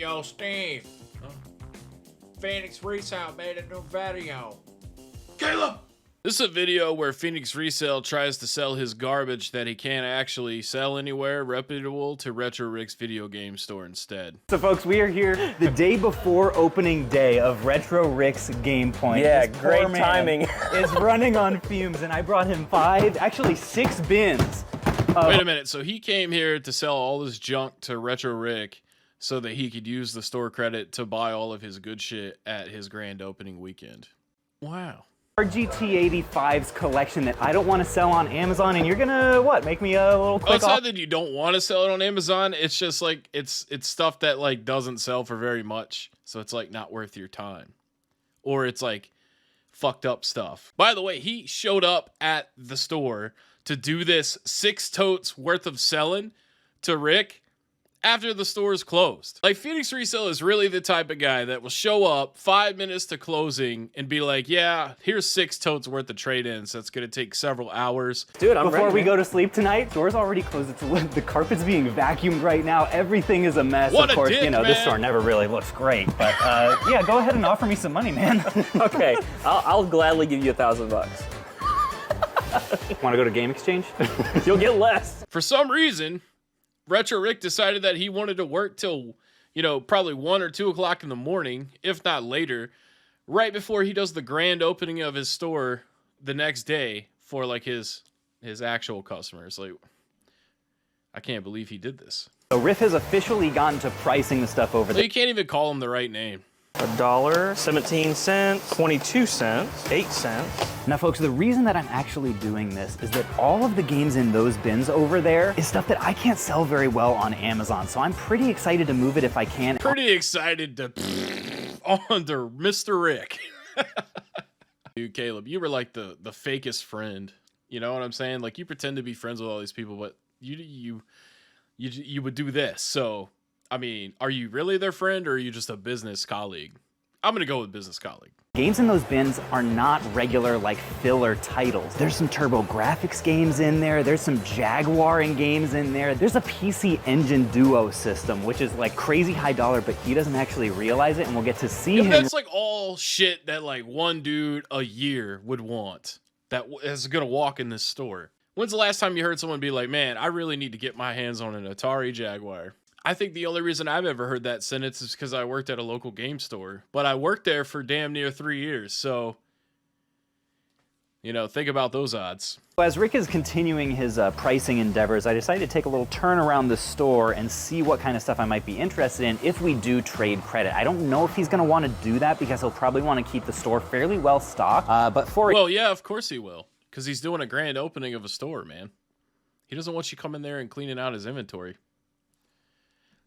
Yo, Steve. Phoenix Resale made a new video. Caleb! This is a video where Phoenix Resale tries to sell his garbage that he can't actually sell anywhere reputable to Retro Rick's video game store instead. So folks, we are here the day before opening day of Retro Rick's Game Point. Yeah, This great poor man timing. is running on fumes, and I brought him actually six bins. Wait a minute, so he came here to sell all his junk to Retro Rick so that he could use the store credit to buy all of his good shit at his grand opening weekend. Wow. RGT85's collection that I don't want to sell on Amazon, and you're gonna, what, make me a little quick It's not that you don't want to sell it on Amazon, it's just like, it's stuff that like doesn't sell for very much, so it's like not worth your time. Or it's like fucked up stuff. By the way, he showed up at the store to do this 6 totes worth of selling to Rick after the store is closed. Like, Phoenix Resale is really the type of guy that will show up 5 minutes to closing and be like, yeah, here's 6 totes worth of trade-ins. That's gonna take several hours. Dude, I'm Before ready, we man. go to sleep tonight, door's already closed. The carpet's being vacuumed right now. Everything is a mess. What of a course, dick, you know, this man. store never really looks great. But yeah, go ahead and offer me some money, man. Okay, I'll gladly give you $1,000. Want to go to Game Exchange? You'll get less. For some reason, Retro Rick decided that he wanted to work till, you know, probably 1 or 2 o'clock in the morning, if not later, right before he does the grand opening of his store the next day for like his actual customers. Like, I can't believe he did this. So Riff has officially gotten to pricing the stuff over So there. you can't even call him the right name. $1, 17 cents, 22 cents, 8 cents. Now folks, the reason that I'm actually doing this is that all of the games in those bins over there is stuff that I can't sell very well on Amazon. So I'm pretty excited to move it if I can. Pretty excited to under Mr. Rick. Dude, Caleb, you were like the fakest friend. You know what I'm saying? Like, you pretend to be friends with all these people, but you would do this. So, I mean, are you really their friend, or are you just a business colleague? I'm gonna go with business colleague. Games in those bins are not regular, like, filler titles. There's some TurboGrafx games in there. There's some Jaguaring games in there. There's a PC Engine Duo system, which is like crazy high dollar, but he doesn't actually realize it, and we'll get to see Yeah, him. that's like all shit that like one dude a year would want that is gonna walk in this store. When's the last time you heard someone be like, man, I really need to get my hands on an Atari Jaguar? I think the only reason I've ever heard that sentence is because I worked at a local game store. But I worked there for damn near 3 years, so, you know, think about those odds. As Rick is continuing his pricing endeavors, I decided to take a little turn around the store and see what kind of stuff I might be interested in if we do trade credit. I don't know if he's going to want to do that because he'll probably want to keep the store fairly well stocked. But for Well, yeah, of course he will, because he's doing a grand opening of a store, man. He doesn't want you coming there and cleaning out his inventory.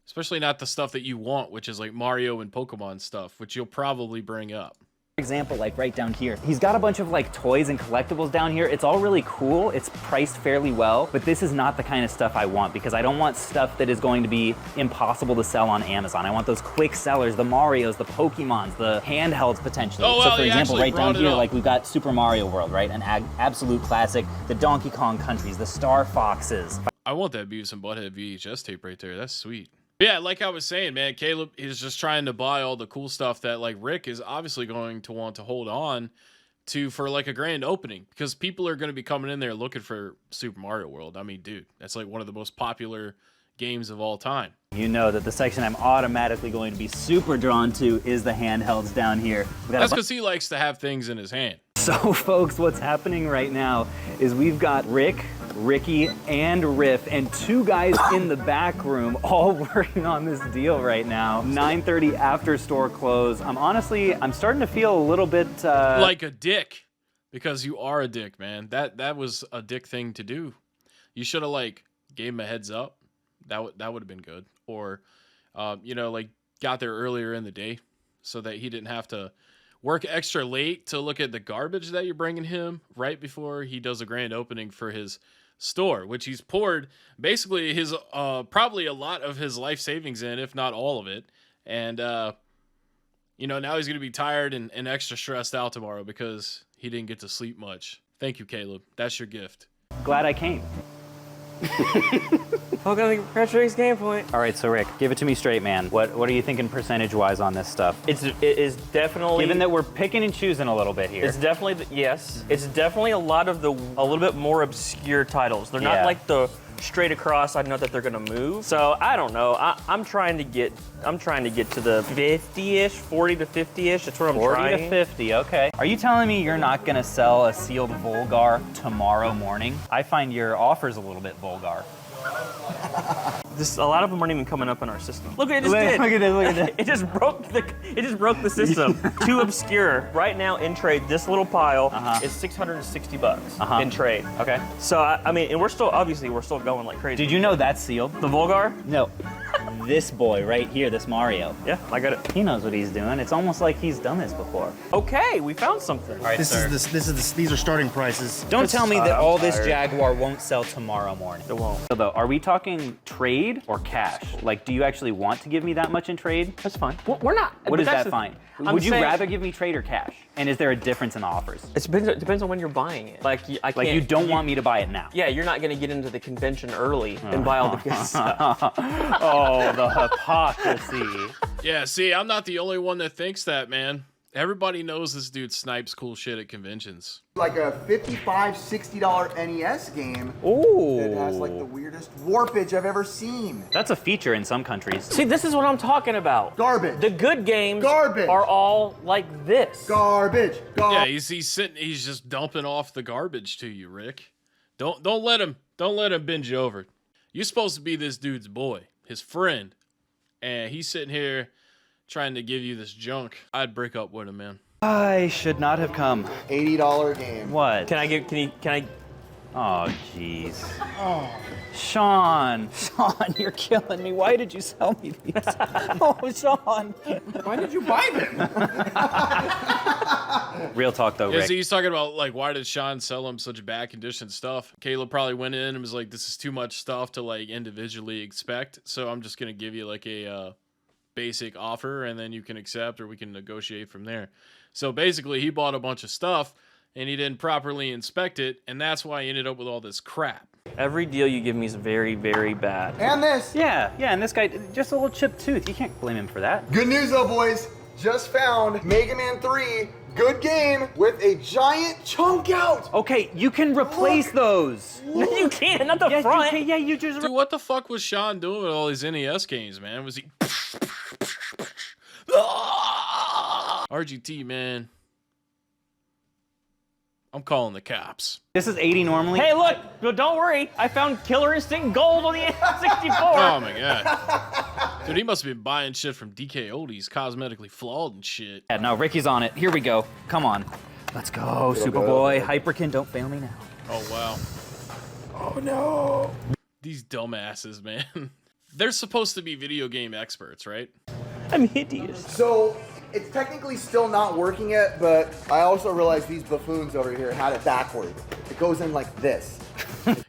Especially not the stuff that you want, which is like Mario and Pokemon stuff, which you'll probably bring up. For example, like right down here, he's got a bunch of like toys and collectibles down here. It's all really cool. It's priced fairly well, but this is not the kind of stuff I want because I don't want stuff that is going to be impossible to sell on Amazon. I want those quick sellers, the Marios, the Pokemons, the handhelds potentially. Oh, so well, for he example, actually right down brought it here, up. like we've got Super Mario World, right? An absolute classic. The Donkey Kong Countries, the Star Foxes. I want that Beavis and Butthead VHS tape right there. That's sweet. Yeah, like I was saying, man, Caleb is just trying to buy all the cool stuff that like Rick is obviously going to want to hold on to for like a grand opening, because people are going to be coming in there looking for Super Mario World. I mean, dude, that's like one of the most popular games of all time. You know that the section I'm automatically going to be super drawn to is the handhelds down here. We got a That's because he likes to have things in his hand. So folks, what's happening right now is we've got Rick, Ricky, and Riff, and 2 guys in the back room all working on this deal right now. 9:30 after store close. I'm starting to feel a little bit Like a dick, because you are a dick, man. That was a dick thing to do. You should have like gave him a heads up. That would have been good. Or, you know, like got there earlier in the day so that he didn't have to work extra late to look at the garbage that you're bringing him right before he does a grand opening for his store, which he's poured basically his probably a lot of his life savings in, if not all of it. And you know, now he's gonna be tired and extra stressed out tomorrow because he didn't get to sleep much. Thank you, Caleb. That's your gift. glad I came. Okay, retro game point. All right, so Rick, give it to me straight, man. What are you thinking percentage-wise on this stuff? It is definitely. Given that we're picking and choosing a little bit here. It's definitely yes. It's definitely a little bit more obscure titles. They're not like the straight across. I know that they're gonna move. So I don't know. I'm trying to get to the 50-ish, 40 to 50-ish. That's what I'm 40 trying. to 50, okay. Are you telling me you're not gonna sell a sealed Volgar tomorrow morning? I find your offers a little bit vulgar. A lot of them aren't even coming up in our system. Look, it just did. Look at this, look at this. It just broke the system. Too obscure. Right now in trade, this little pile is $660 in trade. Okay. So I mean, and we're still going like crazy. Did you know that's sealed? The Volgar? No. This boy right here, this Mario. Yeah, I got it. He knows what he's doing. It's almost like he's done this before. Okay, we found something. All right, sir. These are starting prices. Don't tell me that I'm all this tired. Jaguar won't sell tomorrow morning. It won't. So though, are we talking trade or cash? Like, do you actually want to give me that much in trade? That's fine. We're not. What is but that that's fine? I'm Would you saying- rather give me trade or cash? And is there a difference in offers? It depends on when you're buying it. Like I can't. Like, you don't want me to buy it now? Yeah, you're not gonna get into the convention early and buy all the good stuff. Oh, the hypocrisy. Yeah, see, I'm not the only one that thinks that, man. Everybody knows this dude snipes cool shit at conventions. Like a $55, $60 NES game Ooh. that has like the weirdest warpage I've ever seen. That's a feature in some countries. See, this is what I'm talking about. Garbage. The good games Garbage. are all like this. Garbage. Yeah, he's sitting, he's just dumping off the garbage to you, Rick. Don't let him binge you over. You're supposed to be this dude's boy, his friend, and he's sitting here trying to give you this junk. I'd break up with him, man. I should not have come. $80 game. What? Can I? Oh, jeez. Oh. Sean, you're killing me. Why did you sell me these? Oh, Sean. Why did you buy them? Real talk, though, Yeah, Rick. see, he's talking about, like, why did Sean sell him such bad condition stuff? Caleb probably went in and was like, this is too much stuff to, like, individually expect, so I'm just going to give you, like, a basic offer, and then you can accept or we can negotiate from there. So basically, he bought a bunch of stuff, and he didn't properly inspect it, and that's why he ended up with all this crap. Every deal you give me is very, very bad. And this. Yeah, and this guy, just a little chipped tooth. You can't blame him for that. Good news though, boys. Just found Mega Man 3, good game, with a giant chunk out. Okay, you can replace those. No, you can't. Not the Yeah, front. you just. Dude, what the fuck was Sean doing with all these NES games, man? Was he... RGT, man. I'm calling the cops. This is 80 normally. Hey, look! But don't worry. I found Killer Instinct Gold on the N64. Oh my god. Dude, he must have been buying shit from DK Oldies, cosmetically flawed and shit. Yeah, no, Ricky's on it. Here we go. Come on. Let's go, Superboy. Hyperkin, don't fail me now. Oh wow. Oh no. These dumbasses, man. They're supposed to be video game experts, right? I'm hideous. So it's technically still not working yet, but I also realized these buffoons over here had it backward. It goes in like this.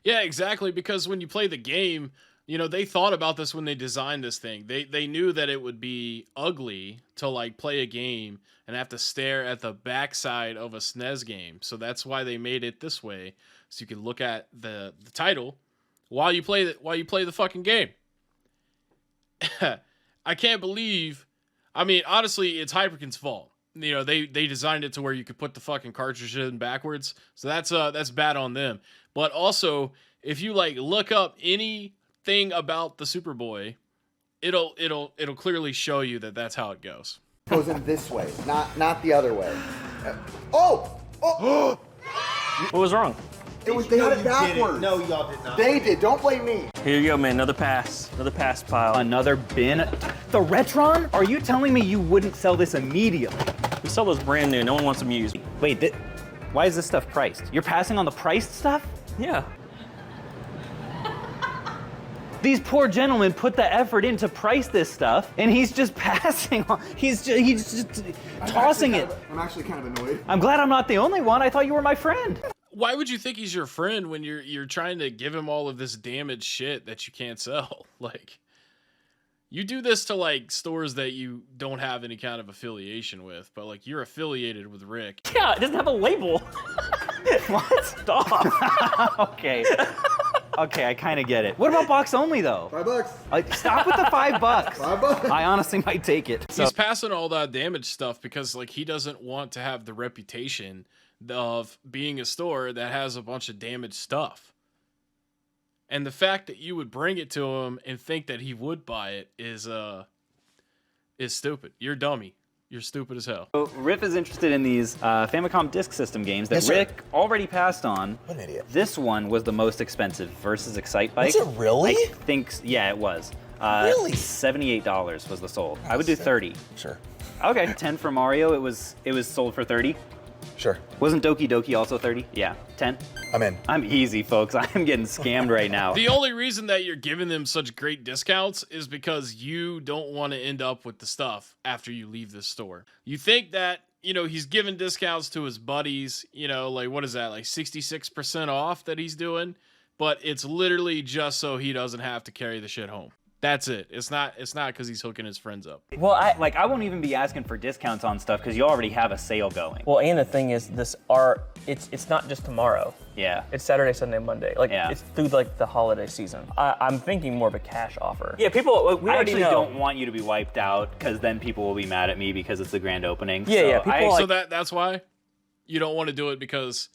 Yeah, exactly, because when you play the game, you know, they thought about this when they designed this thing. They knew that it would be ugly to, like, play a game and have to stare at the backside of a SNES game. So that's why they made it this way, so you can look at the title while you play the fucking game. I can't believe, I mean, honestly, it's Hyperkin's fault. You know, they designed it to where you could put the fucking cartridge in backwards. So that's bad on them. But also, if you, like, look up anything about the Superboy, it'll clearly show you that that's how it goes. It goes in this way, not the other way. Oh! What was wrong? It was, they had it backwards. No, y'all did not. They did. Don't blame me. Here you go, man. Another pass pile. Another bin. The Retron? Are you telling me you wouldn't sell this immediately? We sell those brand new. No one wants them used. Wait, why is this stuff priced? You're passing on the priced stuff? Yeah. These poor gentlemen put the effort in to price this stuff, and he's just passing on. He's just tossing it. I'm actually kind of annoyed. I'm glad I'm not the only one. I thought you were my friend. Why would you think he's your friend when you're trying to give him all of this damaged shit that you can't sell? Like, you do this to, like, stores that you don't have any kind of affiliation with, but, like, you're affiliated with Rick. Yeah, it doesn't have a label. What? Stop. Okay. Okay, I kind of get it. What about box only though? $5. Stop with the $5. $5. I honestly might take it. So, He's passing all that damage stuff because like he doesn't want to have the reputation of being a store that has a bunch of damaged stuff. And the fact that you would bring it to him and think that he would buy it is stupid. You're a dummy. You're stupid as hell. so Riff is interested in these Famicom Disk System games that Yes, sir. Rick already passed on. What an idiot. This one was the most expensive versus Excite Bike. Was it really? I think, yeah, it was. Really? $78 was the sold. I would do 30. Sure. Okay, 10 for Mario. It was sold for 30. Sure. Wasn't Doki Doki also 30? Yeah, 10. I'm in. I'm easy, folks. I'm getting scammed right now. The only reason that you're giving them such great discounts is because you don't want to end up with the stuff after you leave the store. You think that, you know, he's giving discounts to his buddies, you know, like what is that, like 66% off that he's doing? But it's literally just so he doesn't have to carry the shit home. That's it. It's not because he's hooking his friends up. Well, I won't even be asking for discounts on stuff because you already have a sale going. Well, and the thing is, it's not just tomorrow. Yeah. It's Saturday, Sunday, Monday. Like Yeah. it's through like the holiday season. I'm thinking more of a cash offer. Yeah, people. We I actually know. don't want you to be wiped out because then people will be mad at me because it's the grand opening. Yeah, so yeah, people I, So that's why you don't want to do it, because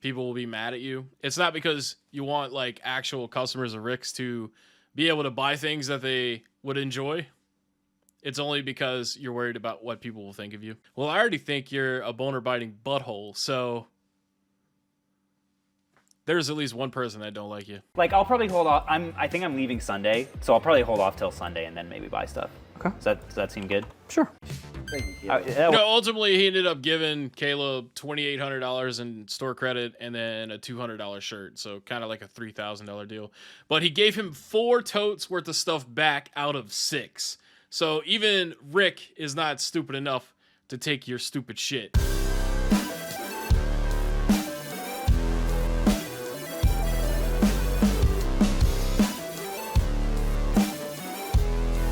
people will be mad at you. It's not because you want like actual customers of Rick's to be able to buy things that they would enjoy. It's only because you're worried about what people will think of you. Well, I already think you're a boner-biting butthole, so there's at least one person that don't like you. like I'll probably hold off. I think I'm leaving Sunday, so I'll probably hold off till Sunday and then maybe buy stuff. Okay. Does that seem good? Sure. Thank you. You know, ultimately, he ended up giving Caleb $2,800 in store credit and then a $200 shirt, so kind of like a $3,000 deal. But he gave him 4 totes worth of stuff back out of 6. So even Rick is not stupid enough to take your stupid shit.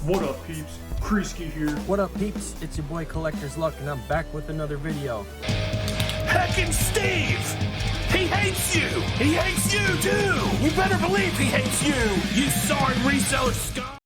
What up, peeps? Kreisky here. What up, peeps? It's your boy Collector's Luck, and I'm back with another video. Heckin' Steve! He hates you! He hates you too! You better believe he hates you! You sorry reseller scum!